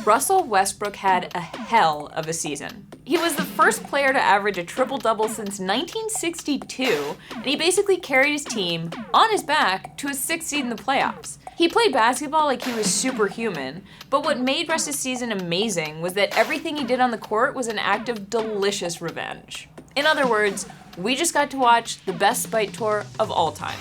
Russell Westbrook had a hell of a season. He was the first player to average a triple-double since 1962, and he basically carried his team on his back to a 6th seed in the playoffs. He played basketball like he was superhuman, but what made Russ's season amazing was that everything he did on the court was an act of delicious revenge. In other words, we just got to watch the best spite tour of all time.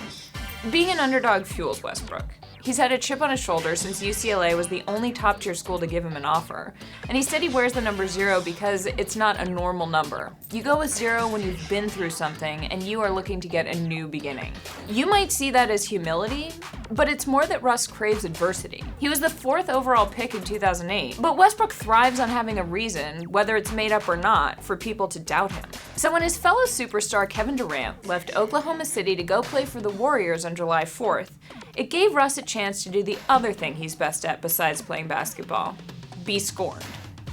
Being an underdog fuels Westbrook. He's had a chip on his shoulder since UCLA was the only top-tier school to give him an offer. And he said he wears the number 0 because it's not a normal number. You go with 0 when you've been through something and you are looking to get a new beginning. You might see that as humility, but it's more that Russ craves adversity. He was the 4th overall pick in 2008, but Westbrook thrives on having a reason, whether it's made up or not, for people to doubt him. So when his fellow superstar Kevin Durant left Oklahoma City to go play for the Warriors on July 4th, it gave Russ a chance to do the other thing he's best at besides playing basketball: be scorned.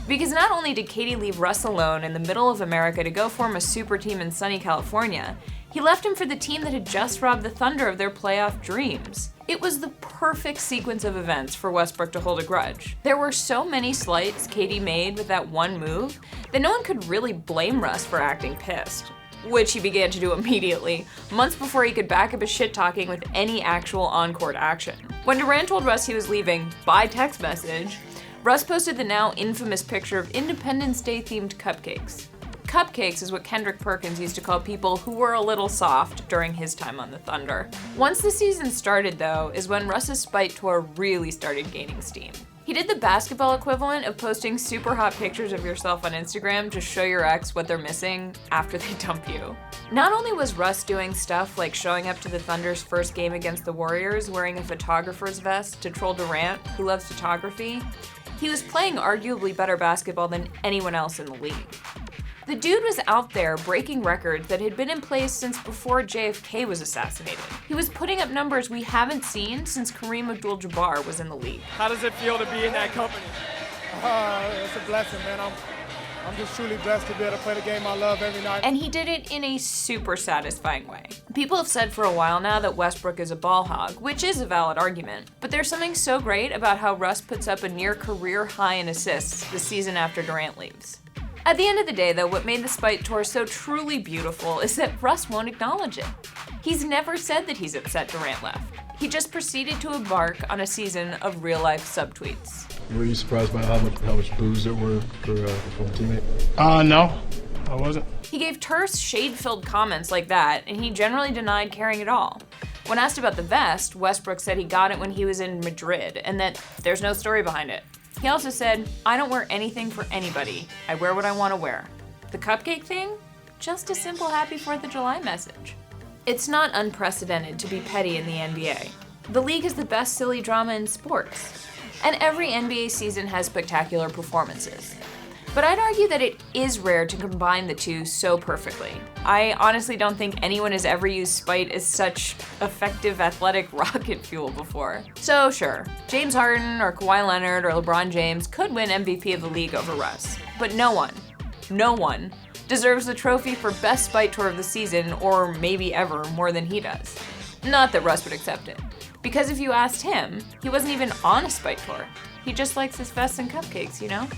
Because not only did Katie leave Russ alone in the middle of America to go form a super team in sunny California, he left him for the team that had just robbed the Thunder of their playoff dreams. It was the perfect sequence of events for Westbrook to hold a grudge. There were so many slights Katie made with that one move that no one could really blame Russ for acting pissed, which he began to do immediately, months before he could back up his shit-talking with any actual on-court action. When Durant told Russ he was leaving by text message, Russ posted the now infamous picture of Independence Day-themed cupcakes. Cupcakes is what Kendrick Perkins used to call people who were a little soft during his time on the Thunder. Once the season started, though, is when Russ's spite tour really started gaining steam. He did the basketball equivalent of posting super hot pictures of yourself on Instagram to show your ex what they're missing after they dump you. Not only was Russ doing stuff like showing up to the Thunder's first game against the Warriors wearing a photographer's vest to troll Durant, who loves photography, he was playing arguably better basketball than anyone else in the league. The dude was out there breaking records that had been in place since before JFK was assassinated. He was putting up numbers we haven't seen since Kareem Abdul-Jabbar was in the league. How does it feel to be in that company? It's a blessing, man. I'm just truly blessed to be able to play the game I love every night. And he did it in a super satisfying way. People have said for a while now that Westbrook is a ball hog, which is a valid argument. But there's something so great about how Russ puts up a near career high in assists the season after Durant leaves. At the end of the day, though, what made the spite tour so truly beautiful is that Russ won't acknowledge it. He's never said that he's upset Durant left. He just proceeded to embark on a season of real-life subtweets. Were you surprised by how much booze there were for a teammate? No, I wasn't. He gave terse, shade-filled comments like that, and he generally denied caring at all. When asked about the vest, Westbrook said he got it when he was in Madrid, and that there's no story behind it. He also said, "I don't wear anything for anybody. I wear what I want to wear." The cupcake thing? Just a simple Happy 4th of July message. It's not unprecedented to be petty in the NBA. The league is the best silly drama in sports. And every NBA season has spectacular performances. But I'd argue that it is rare to combine the two so perfectly. I honestly don't think anyone has ever used spite as such effective athletic rocket fuel before. So sure, James Harden or Kawhi Leonard or LeBron James could win MVP of the league over Russ. But no one deserves the trophy for best spite tour of the season, or maybe ever, more than he does. Not that Russ would accept it. Because if you asked him, he wasn't even on a spite tour. He just likes his vests and cupcakes, you know?